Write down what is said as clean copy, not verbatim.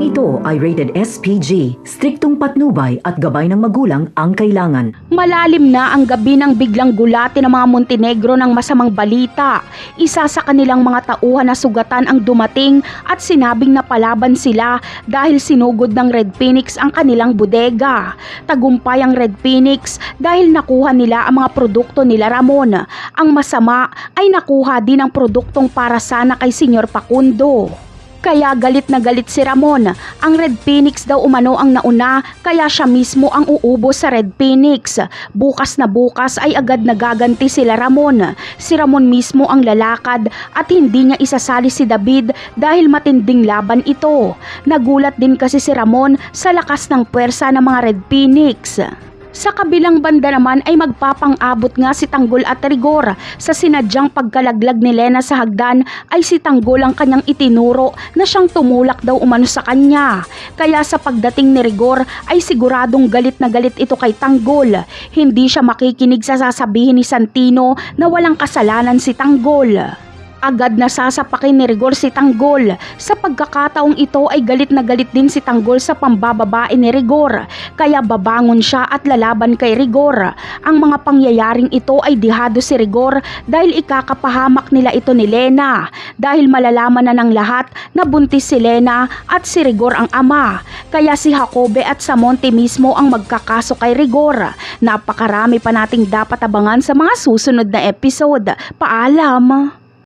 Programang ito ay rated SPG, striktong patnubay at gabay ng magulang ang kailangan. Malalim na ang gabi ng biglang gulati ng mga Montenegro ng masamang balita. Isa sa kanilang mga tauhan na sugatan ang dumating at sinabing napalaban sila dahil sinugod ng Red Phoenix ang kanilang bodega. Tagumpay ang Red Phoenix dahil nakuha nila ang mga produkto nila Ramon. Ang masama ay nakuha din ang produktong para sana kay Senyor Facundo. Kaya galit na galit si Ramon. Ang Red Phoenix daw umano ang nauna, kaya siya mismo ang uubos sa Red Phoenix. Bukas na bukas ay agad nagaganti sila Ramon. Si Ramon mismo ang lalakad at hindi niya isasali si David dahil matinding laban ito. Nagulat din kasi si Ramon sa lakas ng puwersa ng mga Red Phoenix. Sa kabilang banda naman ay magpapang-abot nga si Tanggol at Rigor. Sa sinadyang pagkalaglag ni Lena sa hagdan ay si Tanggol ang kanyang itinuro na siyang tumulak daw umano sa kanya. Kaya sa pagdating ni Rigor ay siguradong galit na galit ito kay Tanggol. Hindi siya makikinig sa sasabihin ni Santino na walang kasalanan si Tanggol. Agad na sasapakin ni Rigor si Tanggol. Sa pagkakataong ito ay galit na galit din si Tanggol sa pambababae ni Rigor. Kaya babangon siya at lalaban kay Rigor. Ang mga pangyayaring ito ay dihado si Rigor dahil ikakapahamak nila ito ni Lena. Dahil malalaman na ng lahat na buntis si Lena at si Rigor ang ama. Kaya si Jacobe at Samonte mismo ang magkakaso kay Rigor. Napakarami pa nating dapat abangan sa mga susunod na episode. Paalam!